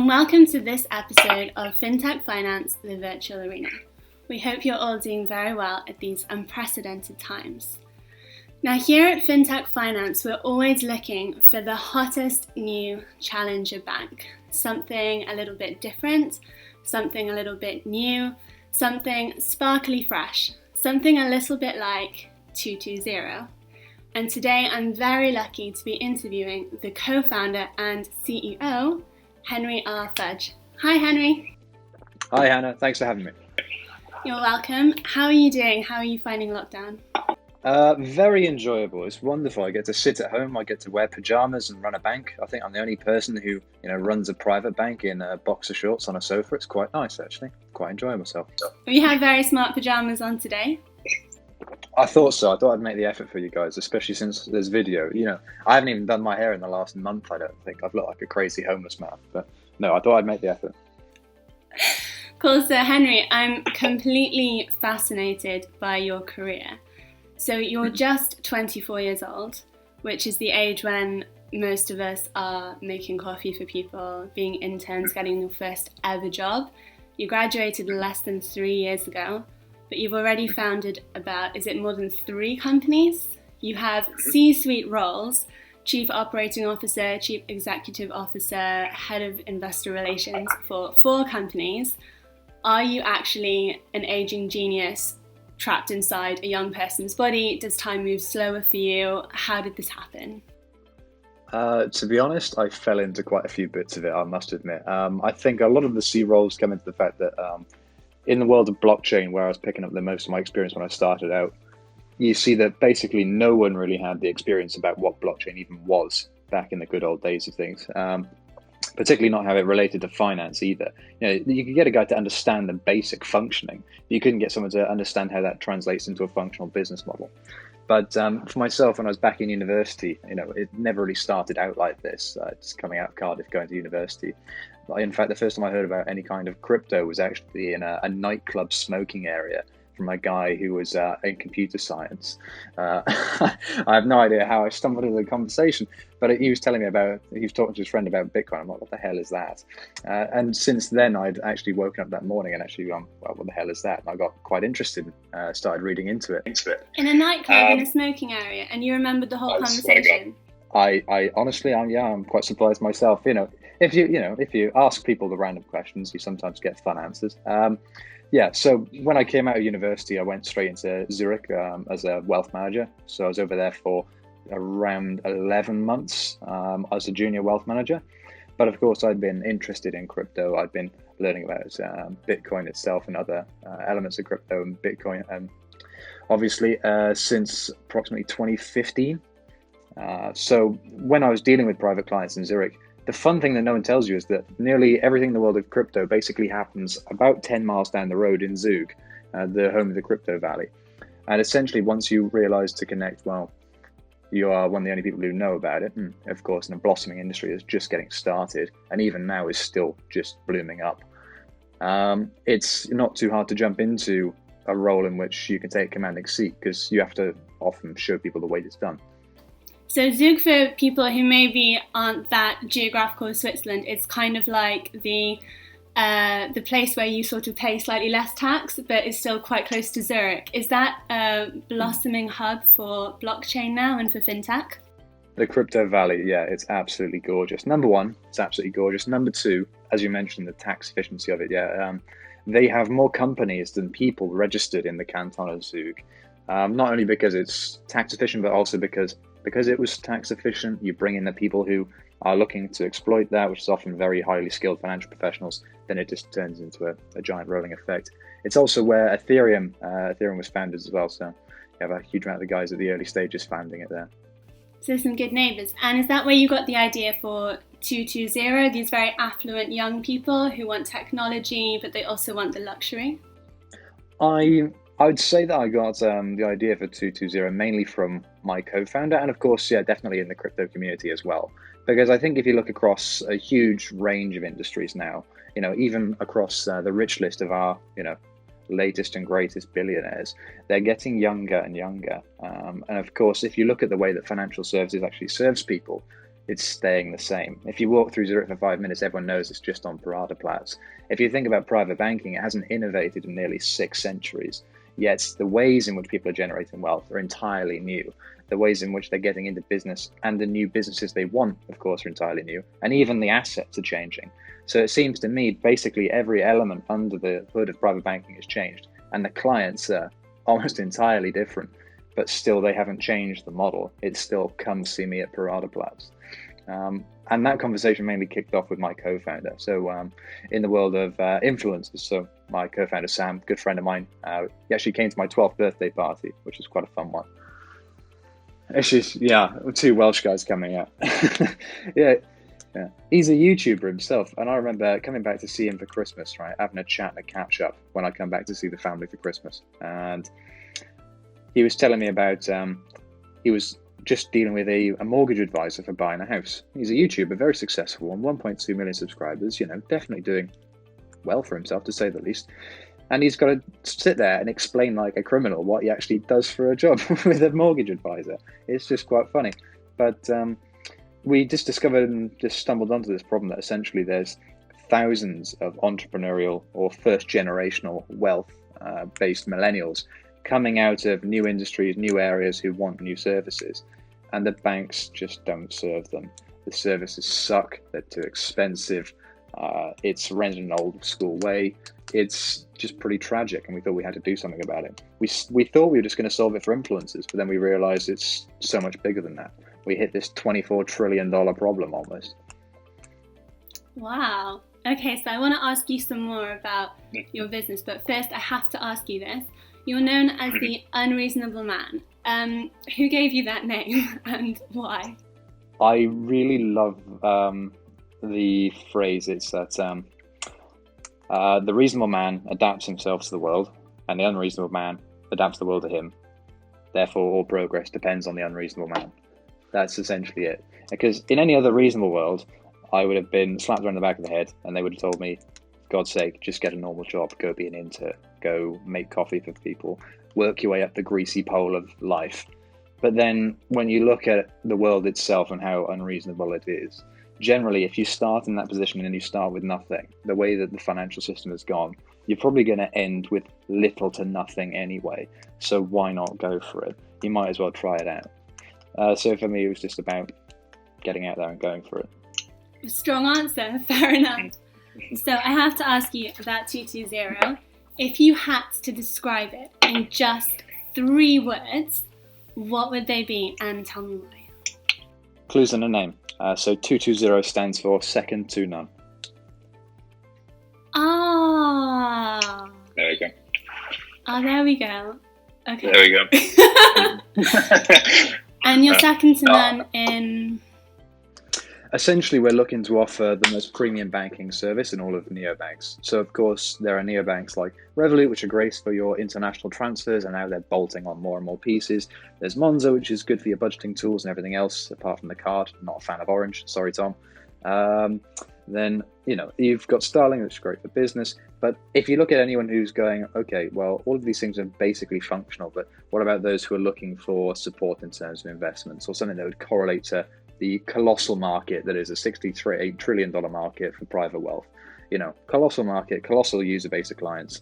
and welcome to this episode of Fintech Finance, the Virtual Arena. We hope you're all doing very well at these unprecedented times. Now, here at Fintech Finance, we're always looking for the hottest new challenger bank. Something a little bit different, something a little bit new, something sparkly fresh, something a little bit like 220. And today I'm very lucky to be interviewing the co-founder and CEO, Henry R. Fudge. Hi, Henry. Hi, Hannah. Thanks for having me. You're welcome. How are you doing? How are you finding lockdown? Very enjoyable. It's wonderful. I get to sit at home. I get to wear pajamas and run a bank. I think I'm the only person who, runs a private bank in boxer shorts on a sofa. It's quite nice, actually. Quite enjoying myself. We have very smart pajamas on today. I thought so. I thought I'd make the effort for you guys, especially since there's video. I haven't even done my hair in the last month, I don't think. I've looked like a crazy homeless man. But no, I thought I'd make the effort. Cool. So, Henry, I'm completely fascinated by your career. So you're just 24 years old, which is the age when most of us are making coffee for people, being interns, getting your first ever job. You graduated less than 3 years ago, but you've already founded more than 3 companies? You have C-suite roles, Chief Operating Officer, Chief Executive Officer, Head of Investor Relations for 4 companies. Are you actually an aging genius trapped inside a young person's body? Does time move slower for you? How did this happen? To be honest, I fell into quite a few bits of it, I must admit. I think a lot of the C roles come into the fact that in the world of blockchain, where I was picking up the most of my experience when I started out, you see that basically no one really had the experience about what blockchain even was back in the good old days of things. Particularly not how it related to finance either. You could get a guy to understand the basic functioning, but you couldn't get someone to understand how that translates into a functional business model. But for myself, when I was back in university, it never really started out like this. Just coming out of Cardiff, going to university. In fact, the first time I heard about any kind of crypto was actually in a nightclub smoking area from a guy who was in computer science. I have no idea how I stumbled into the conversation, but he was telling me he was talking to his friend about Bitcoin. I'm like, what the hell is that? And since then, I'd actually woken up that morning and actually gone, well, what the hell is that? And I got quite interested, started reading into it. In a nightclub, in a smoking area, and you remembered the whole conversation? I honestly, I'm quite surprised myself. If you ask people the random questions, you sometimes get fun answers. So when I came out of university, I went straight into Zurich as a wealth manager. So I was over there for around 11 months as a junior wealth manager. But of course, I'd been interested in crypto. I'd been learning about Bitcoin itself and other elements of crypto and Bitcoin, obviously, since approximately 2015. So when I was dealing with private clients in Zurich, the fun thing that no one tells you is that nearly everything in the world of crypto basically happens about 10 miles down the road in Zug, the home of the crypto valley. And essentially, once you realize to connect, well, you are one of the only people who know about it. And of course, in a blossoming industry that's just getting started, and even now is still just blooming up. It's not too hard to jump into a role in which you can take a commanding seat, because you have to often show people the way it's done. So Zug, for people who maybe aren't that geographical of Switzerland, it's kind of like the place where you sort of pay slightly less tax, but is still quite close to Zurich. Is that a blossoming hub for blockchain now and for fintech? The crypto valley, yeah, it's absolutely gorgeous. Number one, it's absolutely gorgeous. Number two, as you mentioned, the tax efficiency of it, they have more companies than people registered in the canton of Zug. Not only because it's tax efficient, but also because it was tax efficient, you bring in the people who are looking to exploit that, which is often very highly skilled financial professionals, then it just turns into a giant rolling effect. It's also where Ethereum was founded as well, so you have a huge amount of the guys at the early stages founding it there. So some good neighbours. And is that where you got the idea for 220, these very affluent young people who want technology, but they also want the luxury? I would say that I got the idea for 220 mainly from my co-founder, and of course, definitely in the crypto community as well. Because I think if you look across a huge range of industries now, even across the rich list of our, latest and greatest billionaires, they're getting younger and younger. And of course, if you look at the way that financial services actually serves people, it's staying the same. If you walk through Zurich for 5 minutes, everyone knows it's just on Paradeplatz. If you think about private banking, it hasn't innovated in nearly 6 centuries, yet the ways in which people are generating wealth are entirely new. The ways in which they're getting into business and the new businesses they want, of course, are entirely new, and even the assets are changing. So it seems to me basically every element under the hood of private banking has changed, and the clients are almost entirely different, but still they haven't changed the model. It's still come see me at Paradeplatz. And that conversation mainly kicked off with my co-founder. So in the world of influencers, so my co-founder Sam, good friend of mine, he actually came to my 12th birthday party, which was quite a fun one. It's just, yeah, 2 Welsh guys coming out. yeah. He's a YouTuber himself, and I remember coming back to see him for Christmas, right, having a chat and a catch up when I come back to see the family for Christmas. And he was telling me about, he was just dealing with a mortgage advisor for buying a house. He's a YouTuber, very successful, on 1.2 million subscribers, definitely doing well for himself, to say the least. And he's got to sit there and explain like a criminal what he actually does for a job with a mortgage advisor. It's just quite funny. But we just discovered and just stumbled onto this problem that essentially there's thousands of entrepreneurial or first generational wealth based millennials coming out of new industries, new areas who want new services, and the banks just don't serve them. The services suck, they're too expensive, it's run in an old school way. It's just pretty tragic, and we thought we had to do something about it. We thought we were just going to solve it for influencers, but then we realized it's so much bigger than that. We hit this $24 trillion problem almost. Wow. Okay, so I want to ask you some more about your business, but first I have to ask you this. You're known as the Unreasonable Man. Who gave you that name and why? I really love the phrase. It's that the reasonable man adapts himself to the world, and the unreasonable man adapts the world to him. Therefore, all progress depends on the unreasonable man. That's essentially it. Because in any other reasonable world, I would have been slapped around the back of the head, and they would have told me, for God's sake, just get a normal job, go be an intern, go make coffee for people, work your way up the greasy pole of life. But then when you look at the world itself and how unreasonable it is, generally, if you start in that position and you start with nothing, the way that the financial system has gone, you're probably going to end with little to nothing anyway. So why not go for it? You might as well try it out. So for me, it was just about getting out there and going for it. Strong answer, fair enough. So I have to ask you about 220. If you had to describe it in just 3 words, what would they be, and tell me why? Clues in the name. So 220 stands for second to none. Ah. There we go. Oh, there we go. Okay. There we go. And you're second to none in... Essentially, we're looking to offer the most premium banking service in all of neobanks. So, of course, there are neobanks like Revolut, which are great for your international transfers, and now they're bolting on more and more pieces. There's Monzo, which is good for your budgeting tools and everything else, apart from the card. Not a fan of Orange. Sorry, Tom. Then, you've got Starling, which is great for business. But if you look at anyone who's going, okay, well, all of these things are basically functional, but what about those who are looking for support in terms of investments or something that would correlate to the colossal market that is a $63 trillion market for private wealth? Colossal market, colossal user base of clients,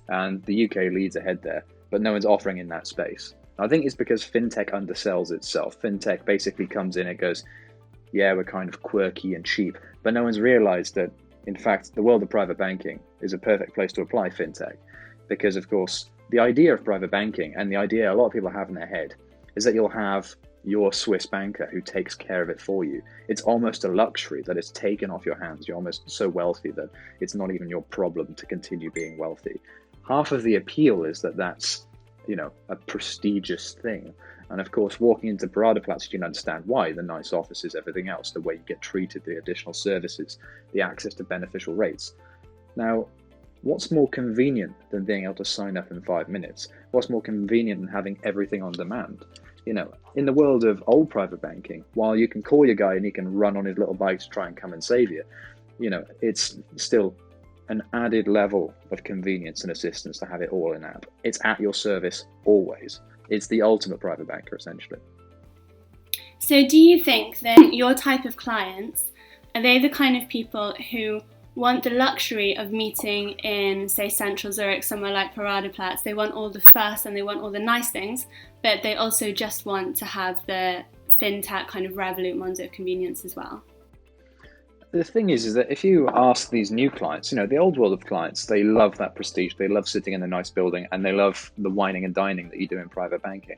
and the UK leads ahead there, but no one's offering in that space. I think it's because fintech undersells itself. Fintech basically comes in and goes, yeah, we're kind of quirky and cheap, but no one's realized that, in fact, the world of private banking is a perfect place to apply fintech, because, of course, the idea of private banking and the idea a lot of people have in their head is that you'll have your Swiss banker who takes care of it for you. It's almost a luxury that it's taken off your hands. You're almost so wealthy that it's not even your problem to continue being wealthy. Half of the appeal is that that's, a prestigious thing. And of course, walking into Paradeplatz, you can understand why. The nice offices, everything else, the way you get treated, the additional services, the access to beneficial rates. Now, what's more convenient than being able to sign up in 5 minutes? What's more convenient than having everything on demand? In the world of old private banking, while you can call your guy and he can run on his little bike to try and come and save you, it's still an added level of convenience and assistance to have it all in app. It's at your service always. It's the ultimate private banker, essentially. So do you think that your type of clients, are they the kind of people who want the luxury of meeting in, say, central Zurich, somewhere like Paradeplatz? They want all the fuss and they want all the nice things, but they also just want to have the fintech kind of Revolut Monzo convenience as well? The thing is that if you ask these new clients, the old world of clients, they love that prestige, they love sitting in a nice building, and they love the wining and dining that you do in private banking.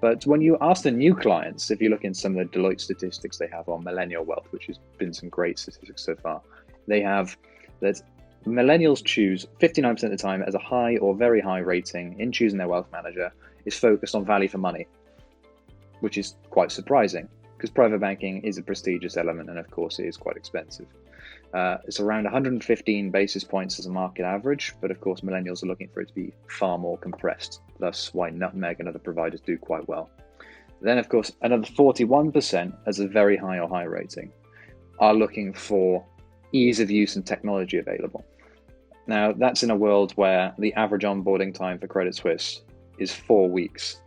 But when you ask the new clients, if you look in some of the Deloitte statistics they have on millennial wealth, which has been some great statistics so far, they have that millennials choose 59% of the time as a high or very high rating in choosing their wealth manager is focused on value for money, which is quite surprising because private banking is a prestigious element and of course it is quite expensive. It's around 115 basis points as a market average, but of course millennials are looking for it to be far more compressed. Thus why Nutmeg and other providers do quite well. Then of course another 41% as a very high or high rating are looking for ease of use and technology available. Now that's in a world where the average onboarding time for Credit Suisse is 4 weeks,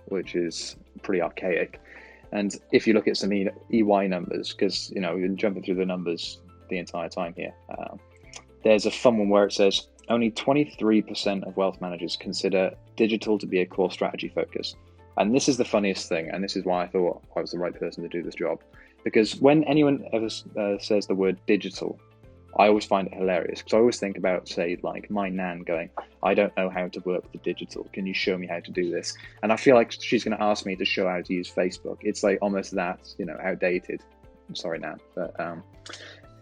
which is pretty archaic. And if you look at some EY numbers, because you're jumping through the numbers the entire time here, there's a fun one where it says only 23% of wealth managers consider digital to be a core strategy focus. And this is the funniest thing, and this is why I thought I was the right person to do this job. Because when anyone ever says the word digital, I always find it hilarious, because I always think about, say, like my nan going, I don't know how to work with the digital. Can you show me how to do this? And I feel like she's going to ask me to show how to use Facebook. It's like almost that, outdated. I'm sorry, nan. But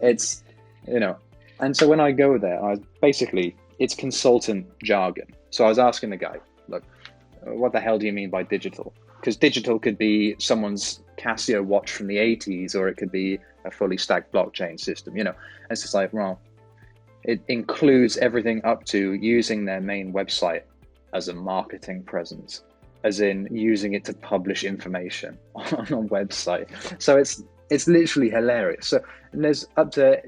it's, and so when I go there, it's consultant jargon. So I was asking the guy, look, what the hell do you mean by digital? Because digital could be someone's Casio watch from the 80s, or it could be a fully stacked blockchain system, It's just like, well, it includes everything up to using their main website as a marketing presence, as in using it to publish information on a website. So it's literally hilarious. So there's up to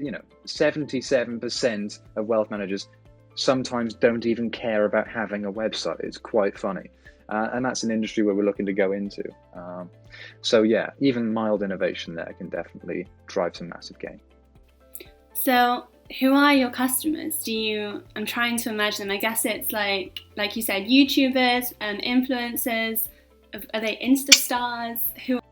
77% of wealth managers sometimes don't even care about having a website. It's quite funny. And that's an industry where we're looking to go into. So yeah, even mild innovation there can definitely drive some massive gain. So who are your customers? I'm trying to imagine them. I guess it's like you said, YouTubers and influencers. Are they Insta stars?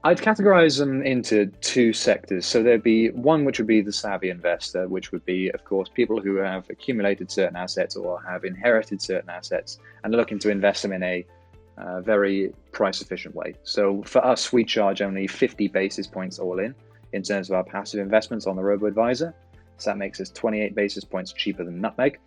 I'd categorize them into two sectors. So there'd be one which would be the savvy investor, which would be, of course, people who have accumulated certain assets or have inherited certain assets and are looking to invest them in a very price efficient way. So for us, we charge only 50 basis points all in terms of our passive investments on the robo-advisor. So that makes us 28 basis points cheaper than Nutmeg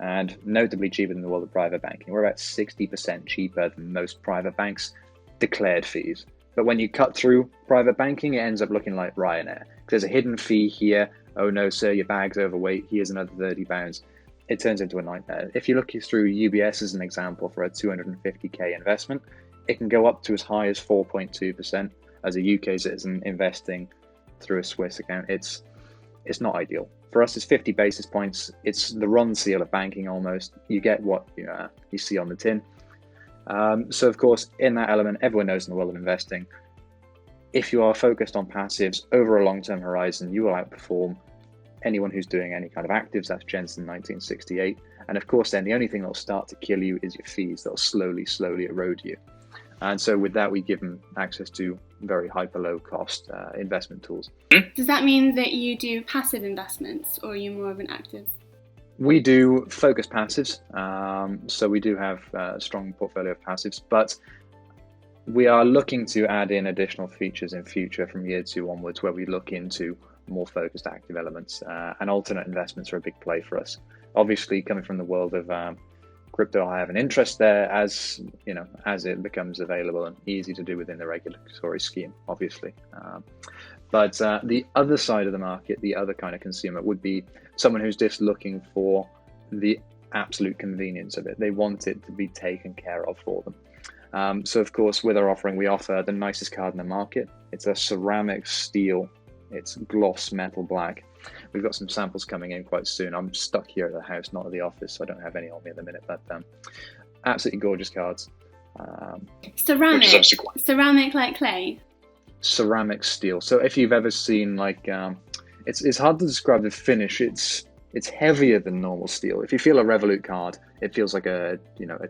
and notably cheaper than the world of private banking. We're about 60% cheaper than most private banks' declared fees. But when you cut through private banking, it ends up looking like Ryanair. There's a hidden fee here. Oh no, sir, your bag's overweight. Here's another £30. It turns into a nightmare. If you look through UBS as an example for a 250k investment, it can go up to as high as 4.2% as a UK citizen investing through a Swiss account. It's not ideal. For us, it's 50 basis points. It's the Ron seal of banking almost. You get what you see on the tin. So of course, in that element, everyone knows in the world of investing, if you are focused on passives over a long-term horizon, you will outperform anyone who's doing any kind of actives. That's Jensen 1968. And of course, then the only thing that'll start to kill you is your fees. They'll slowly erode you. And so with that, we give them access to very hyper low cost investment tools. Does that mean that you do passive investments, or are you more of an active? We do focused passives. So we do have a strong portfolio of passives, but we are looking to add in additional features in future from year 2 onwards, where we look into more focused active elements, and alternate investments are a big play for us. Obviously, coming from the world of crypto, I have an interest there as it becomes available and easy to do within the regulatory scheme, obviously. But the other side of the market, the other kind of consumer, would be someone who's just looking for the absolute convenience of it. They want it to be taken care of for them. So of course, with our offering, we offer the nicest card in the market. It's a ceramic steel. It's gloss metal black. We've got some samples coming in quite soon. I'm stuck here at the house, not at the office, so I don't have any on me at the minute, but absolutely gorgeous cards. Ceramic like clay? ceramic steel. So if you've ever seen like, it's hard to describe the finish. It's heavier than normal steel. If you feel a Revolut card, it feels like a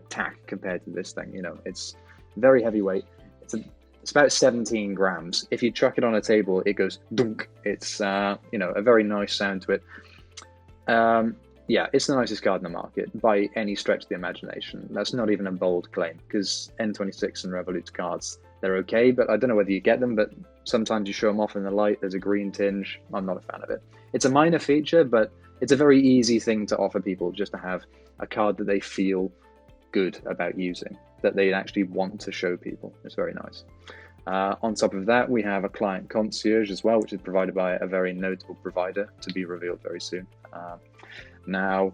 tack compared to this thing. It's very heavyweight. It's about 17 grams. If you chuck it on a table, it goes dunk. It's a very nice sound to it. Yeah, it's the nicest card in the market by any stretch of the imagination. That's not even a bold claim, because N26 and Revolut cards, they're okay, but I don't know whether you get them, but sometimes you show them off in the light, there's a green tinge. I'm not a fan of it. It's a minor feature, but it's a very easy thing to offer people, just to have a card that they feel good about using, that they actually want to show people. It's very nice. On top of that, we have a client concierge as well, which is provided by a very notable provider to be revealed very soon. Now,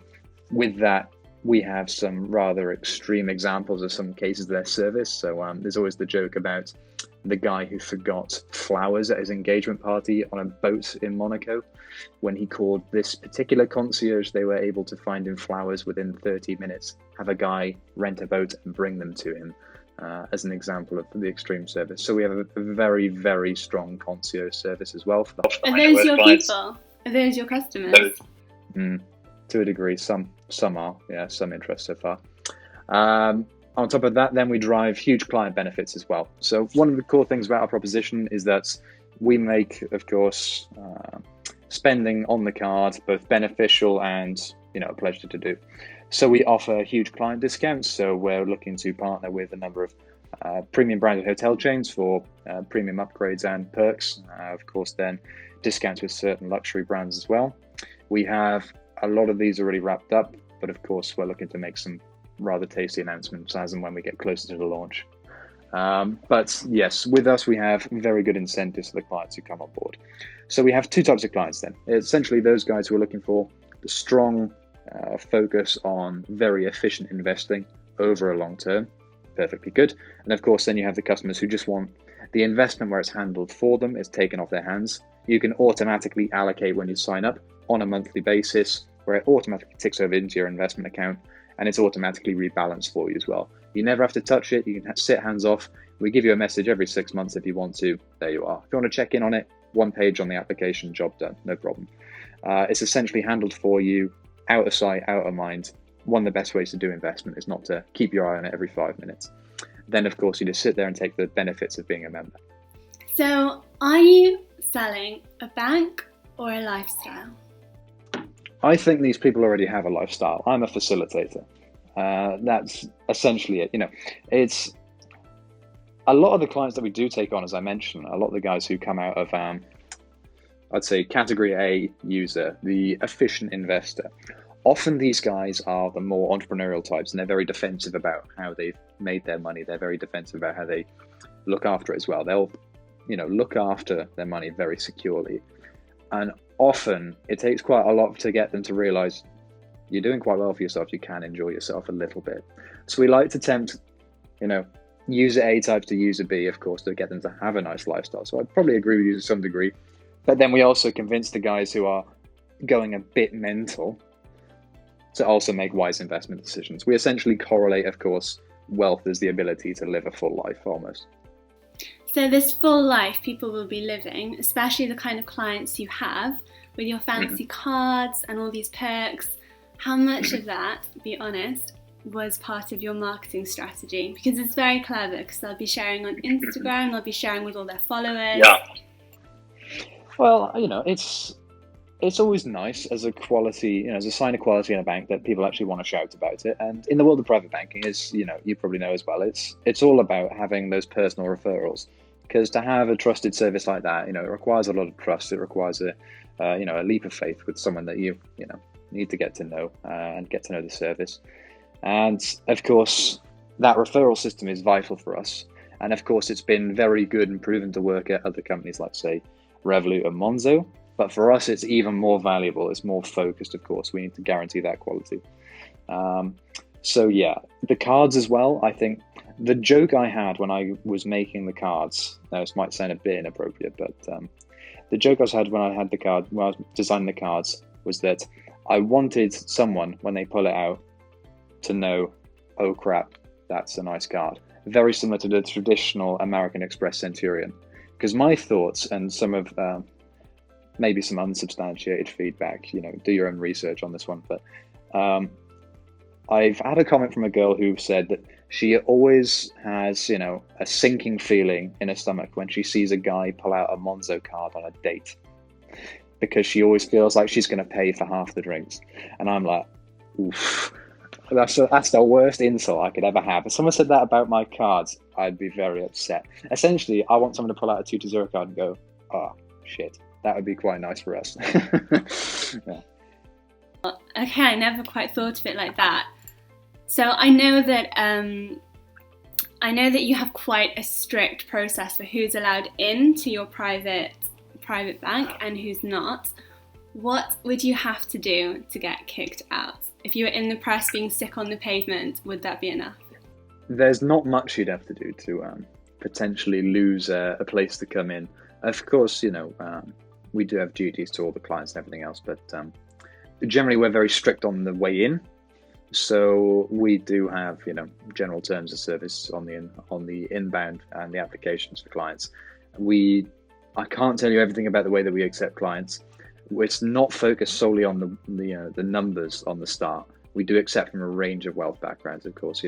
with that, we have some rather extreme examples of some cases of their service. So there's always the joke about the guy who forgot flowers at his engagement party on a boat in Monaco. When he called this particular concierge, they were able to find him flowers within 30 minutes, have a guy rent a boat and bring them to him, as an example of the extreme service. So we have a very, very strong concierge service as well. Are those your people? Are those your customers? To a degree, some are, yeah, some interest so far. On top of that, then we drive huge client benefits as well. So one of the core things about our proposition is that we make, of course, spending on the card both beneficial and a pleasure to do. So we offer huge client discounts. So we're looking to partner with a number of premium branded hotel chains for premium upgrades and perks. Of course, then discounts with certain luxury brands as well. We have a lot of these already wrapped up, but of course we're looking to make some rather tasty announcements as and when we get closer to the launch. But yes, with us we have very good incentives for the clients who come on board. So we have two types of clients then. Essentially those guys who are looking for the strong focus on very efficient investing over a long term, perfectly good. And of course then you have the customers who just want the investment where it's handled for them, it's taken off their hands. You can automatically allocate when you sign up on a monthly basis, where it automatically ticks over into your investment account, and it's automatically rebalanced for you as well. You never have to touch it. You can sit hands off. We give you a message every 6 months if you want to. There you are. If you want to check in on it, one page on the application, job done, no problem. It's essentially handled for you, out of sight, out of mind. One of the best ways to do investment is not to keep your eye on it every 5 minutes. Then, of course, you just sit there and take the benefits of being a member. So, are you selling a bank or a lifestyle? I think these people already have a lifestyle. I'm a facilitator. That's essentially it. It's a lot of the clients that we do take on, as I mentioned, a lot of the guys who come out of, I'd say, category A user, the efficient investor. Often these guys are the more entrepreneurial types, and they're very defensive about how they've made their money. They're very defensive about how they look after it as well. They'll, look after their money very securely. And often it takes quite a lot to get them to realize you're doing quite well for yourself. You can enjoy yourself a little bit. So we like to tempt, user A types to user B, of course, to get them to have a nice lifestyle. So I'd probably agree with you to some degree. But then we also convince the guys who are going a bit mental to also make wise investment decisions. We essentially correlate, of course, wealth as the ability to live a full life almost. So this full life people will be living, especially the kind of clients you have with your fancy cards and all these perks, how much of that, be honest, was part of your marketing strategy? Because it's very clever, because they'll be sharing on Instagram, they'll be sharing with all their followers. Yeah. Well, it's always nice as a quality, as a sign of quality in a bank that people actually want to shout about it. And in the world of private banking, is you probably know as well, it's all about having those personal referrals. Because to have a trusted service like that, it requires a lot of trust. It requires a leap of faith with someone that you need to get to know and get to know the service. And of course, that referral system is vital for us. And of course, it's been very good and proven to work at other companies like, say, Revolut and Monzo. But for us, it's even more valuable. It's more focused, of course. We need to guarantee that quality. So yeah, the cards as well. I think the joke I had when I was making the cards, now this might sound a bit inappropriate, but the joke I had when I was designing the cards was that I wanted someone, when they pull it out, to know, oh crap, that's a nice card. Very similar to the traditional American Express Centurion. Because my thoughts and some of maybe some unsubstantiated feedback, do your own research on this one, but I've had a comment from a girl who said that she always has, a sinking feeling in her stomach when she sees a guy pull out a Monzo card on a date, because she always feels like she's going to pay for half the drinks. And I'm like, oof, that's the worst insult I could ever have. If someone said that about my cards, I'd be very upset. Essentially, I want someone to pull out a 220 card and go, oh, shit, that would be quite nice for us. Yeah. Okay, I never quite thought of it like that. So I know that you have quite a strict process for who's allowed into your private bank and who's not. What would you have to do to get kicked out? If you were in the press being sick on the pavement, would that be enough? There's not much you'd have to do to potentially lose a place to come in. Of course, we do have duties to all the clients and everything else, but generally we're very strict on the way in. So we do have, general terms of service on the inbound and the applications for clients. I can't tell you everything about the way that we accept clients. It's not focused solely on the numbers on the start. We do accept from a range of wealth backgrounds, of course.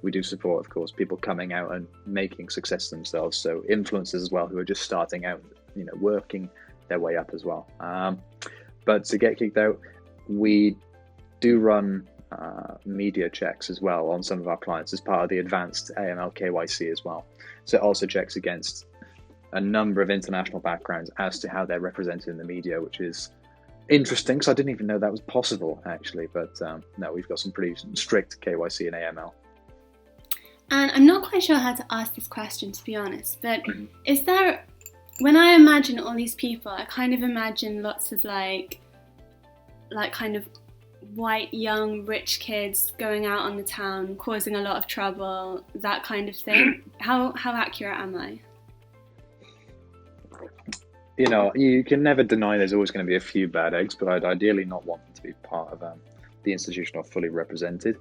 We do support, of course, people coming out and making success themselves. So influencers as well, who are just starting out, working their way up as well. But to get kicked out, we do run media checks as well on some of our clients as part of the advanced AML KYC as well. So it also checks against a number of international backgrounds as to how they're represented in the media, which is interesting because I didn't even know that was possible actually. But no, we've got some pretty strict KYC and AML. And I'm not quite sure how to ask this question, to be honest, but is there, when I imagine all these people, I kind of imagine lots of like kind of white, young, rich kids going out on the town, causing a lot of trouble, that kind of thing. How accurate am I? You can never deny there's always going to be a few bad eggs, but I'd ideally not want them to be part of the institution or fully represented.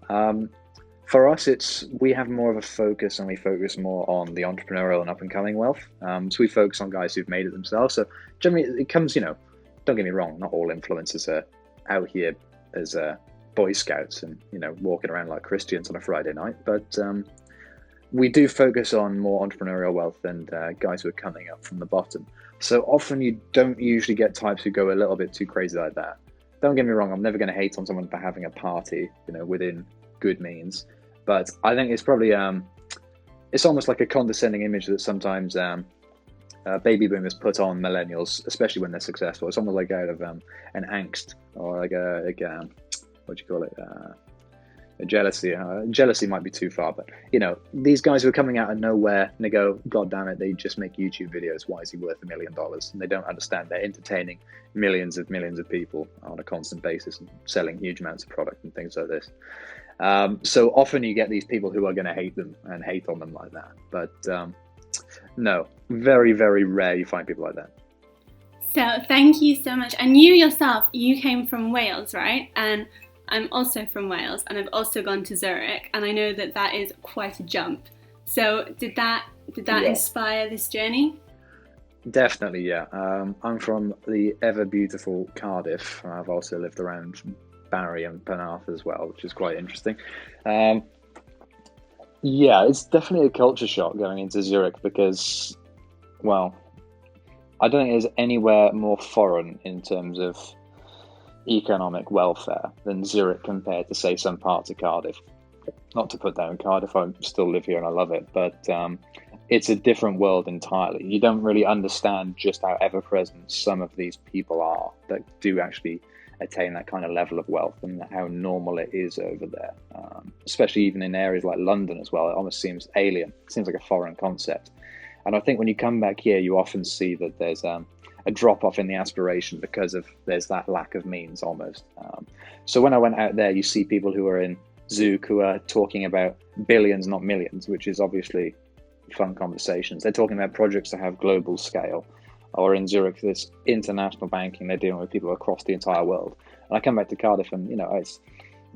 For us, we have more of a focus, and we focus more on the entrepreneurial and up-and-coming wealth. So we focus on guys who've made it themselves. So generally, it comes, don't get me wrong, not all influencers are out here as Boy Scouts and, walking around like Christians on a Friday night. But we do focus on more entrepreneurial wealth and guys who are coming up from the bottom. So often you don't usually get types who go a little bit too crazy like that. Don't get me wrong, I'm never going to hate on someone for having a party, within good means. But I think it's probably, it's almost like a condescending image that sometimes baby boomers put on millennials, especially when they're successful. It's almost like out of an angst or like a what do you call it? A jealousy. Jealousy might be too far, but these guys who are coming out of nowhere and they go, God damn it, they just make YouTube videos. Why is he worth $1 million? And they don't understand they're entertaining millions of people on a constant basis and selling huge amounts of product and things like this. So often you get these people who are going to hate them and hate on them like that. But no, very, very rare you find people like that. So thank you so much. And you yourself, you came from Wales, right? And I'm also from Wales, and I've also gone to Zurich, and I know that is quite a jump. So did that inspire this journey? Definitely, yeah. I'm from the ever beautiful Cardiff. I've also lived around Barry and Penarth as well, which is quite interesting. Yeah, it's definitely a culture shock going into Zurich because, well, I don't think there's anywhere more foreign in terms of economic welfare than Zurich compared to, say, some parts of Cardiff. Not to put down Cardiff, I still live here and I love it, but it's a different world entirely. You don't really understand just how ever-present some of these people are that do actually attain that kind of level of wealth and how normal it is over there, especially even in areas like London as well. It almost seems alien. It seems like a foreign concept. And I think when you come back here, you often see that there's a drop-off in the aspiration because there's that lack of means almost. So when I went out there, you see people who are in Zug who are talking about billions, not millions, which is obviously fun conversations. They're talking about projects that have global scale. Or in Zurich, this international banking, they're dealing with people across the entire world. And I come back to Cardiff and,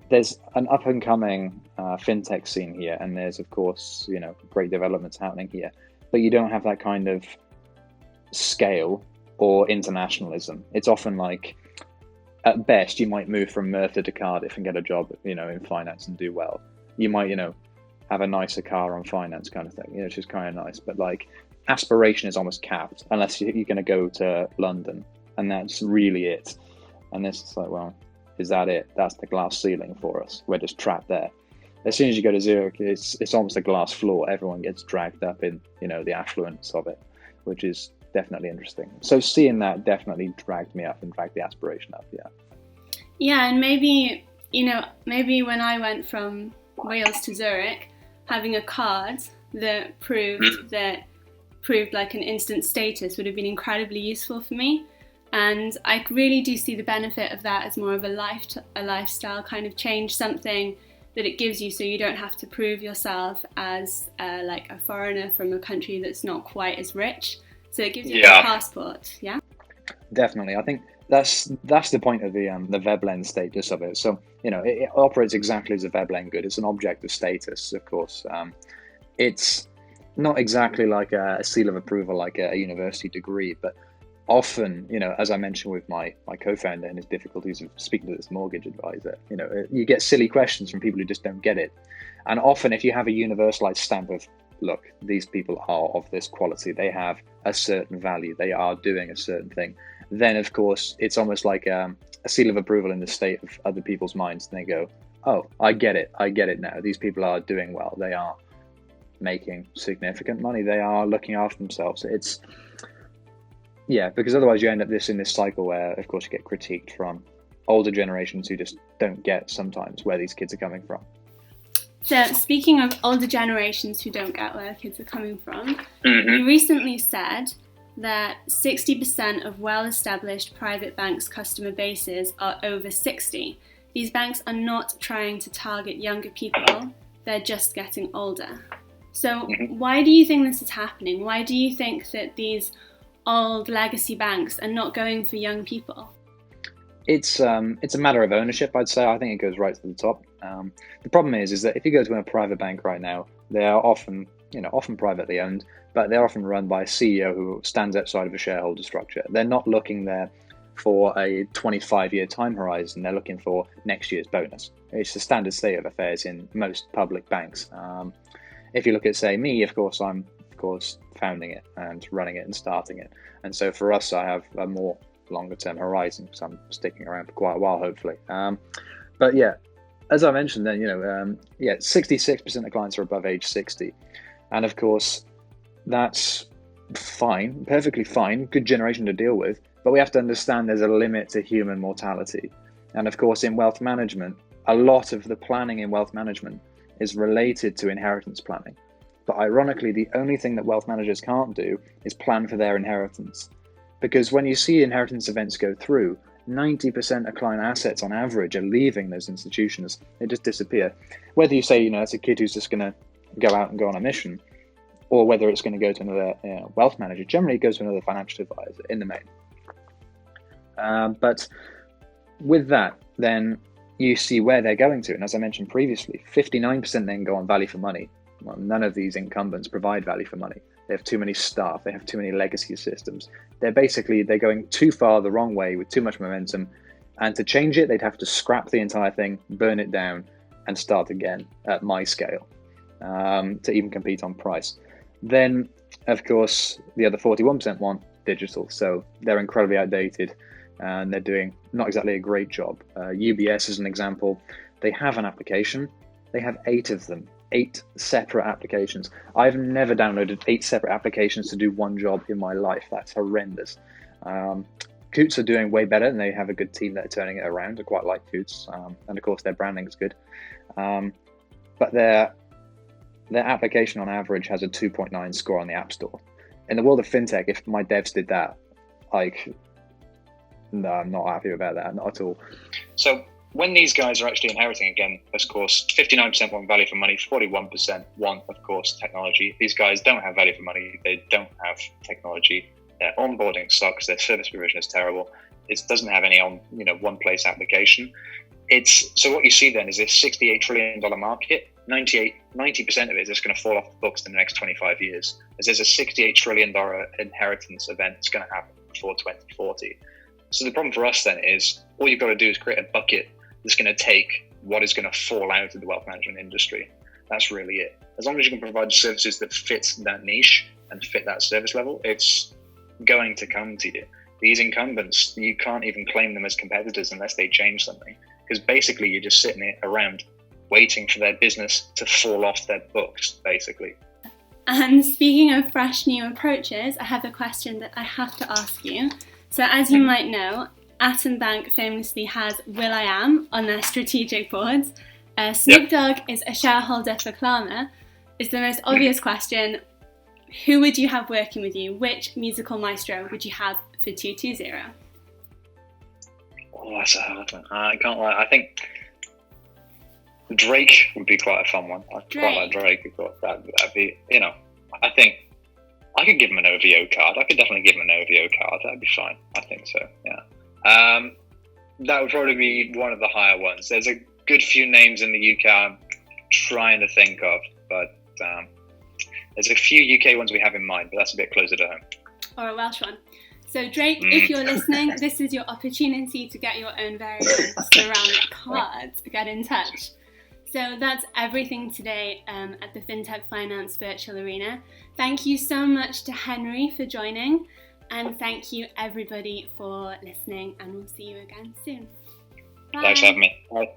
there's an up-and-coming fintech scene here. And there's, of course, great developments happening here. but you don't have that kind of scale or internationalism. It's often like, at best, you might move from Merthyr to Cardiff and get a job, in finance and do well. You might, have a nicer car on finance kind of thing, which is kind of nice. But like, aspiration is almost capped unless you're going to go to London, and that's really it. And it's just like, well, is that it? That's the glass ceiling for us. We're just trapped there. As soon as you go to Zurich, it's almost a glass floor. Everyone gets dragged up in, the affluence of it, which is definitely interesting. So seeing that definitely dragged me up and dragged the aspiration up. Yeah, and maybe when I went from Wales to Zurich, having a card that proved like an instant status would have been incredibly useful for me. And I really do see the benefit of that as more of a lifestyle kind of change, something that it gives you, so you don't have to prove yourself as like a foreigner from a country that's not quite as rich. So it gives you a passport. Yeah, definitely. I think that's the point of the Veblen status of it. So it operates exactly as a Veblen good. It's an object of status, of course. It's not exactly like a seal of approval, like a university degree, but often, as I mentioned with my co-founder and his difficulties of speaking to this mortgage advisor, you get silly questions from people who just don't get it. And often, if you have a universalized stamp of, look, these people are of this quality, they have a certain value, they are doing a certain thing, then of course it's almost like a seal of approval in the state of other people's minds, and they go, oh, I get it now. These people are doing well, they are making significant money, they are looking after themselves. Because otherwise you end up in this cycle where, of course, you get critiqued from older generations who just don't get sometimes where these kids are coming from. So speaking of older generations who don't get where kids are coming from, you recently said that 60% of well-established private banks' customer bases are over 60. These banks are not trying to target younger people, they're just getting older. So why do you think this is happening? Why do you think that these old legacy banks are not going for young people? It's a matter of ownership, I'd say. I think it goes right to the top. The problem is that if you go to a private bank right now, they are often privately owned, but they're often run by a CEO who stands outside of a shareholder structure. They're not looking there for a 25-year time horizon. They're looking for next year's bonus. It's the standard state of affairs in most public banks. If you look at, say, me, I'm founding it and running it and starting it. And so for us, I have a more longer term horizon because I'm sticking around for quite a while, hopefully. But yeah, as I mentioned then, 66% of clients are above age 60. And of course, that's fine, perfectly fine, good generation to deal with. But we have to understand there's a limit to human mortality. And of course, in wealth management, a lot of the planning in wealth management is related to inheritance planning. But ironically, the only thing that wealth managers can't do is plan for their inheritance. Because when you see inheritance events go through, 90% of client assets on average are leaving those institutions. They just disappear. Whether you say, it's a kid who's just going to go out and go on a mission, or whether it's going to go to another wealth manager, generally it goes to another financial advisor in the main. But with that, then you see where they're going to. And as I mentioned previously, 59% then go on value for money. Well, none of these incumbents provide value for money. They have too many staff. They have too many legacy systems. They're going too far the wrong way with too much momentum. And to change it, they'd have to scrap the entire thing, burn it down, and start again at my scale to even compete on price. Then, of course, the other 41% want digital. So they're incredibly outdated and they're doing not exactly a great job. UBS, as an example, they have an application. They have 8 of them. 8 separate applications. I've never downloaded 8 separate applications to do one job in my life. That's horrendous. Coots are doing way better, and they have a good team that are turning it around. I quite like Coots, and of course their branding is good. But their application on average has a 2.9 score on the App Store. In the world of fintech, if my devs did that, no, I'm not happy about that, not at all. So when these guys are actually inheriting again, of course, 59% want value for money, 41% want, of course, technology. These guys don't have value for money. They don't have technology. Their onboarding sucks. Their service provision is terrible. It doesn't have any one-place application. So what you see then is this $68 trillion market 90% of it is just going to fall off the books in the next 25 years. As there's a $68 trillion inheritance event that's going to happen before 2040. So the problem for us then is all you've got to do is create a bucket that's going to take what is going to fall out of the wealth management industry. That's really it. As long as you can provide services that fit that niche and fit that service level, it's going to come to you. These incumbents, you can't even claim them as competitors unless they change something, because basically you're just sitting around waiting for their business to fall off their books, basically. And speaking of fresh new approaches, I have a question that I have to ask you. So as you might know, Atom Bank famously has will.i.am on their strategic boards. Snoop Dogg is a shareholder for Klarna. Is the most obvious question, who would you have working with you? Which musical maestro would you have for 220? Oh, that's a hard one. I can't lie. I think Drake would be quite a fun one. I quite like Drake. That'd be, I think I could give him an OVO card. I could definitely give him an OVO card. That'd be fine. I think so, yeah. That would probably be one of the higher ones. There's a good few names in the UK I'm trying to think of, but there's a few UK ones we have in mind, but that's a bit closer to home. Or a Welsh one. So Drake, if you're listening, this is your opportunity to get your own variant ceramic cards. Get in touch. So that's everything today at the Fintech Finance Virtual Arena. Thank you so much to Henry for joining, and thank you everybody for listening, and we'll see you again soon. Bye. Thanks for having me. Bye.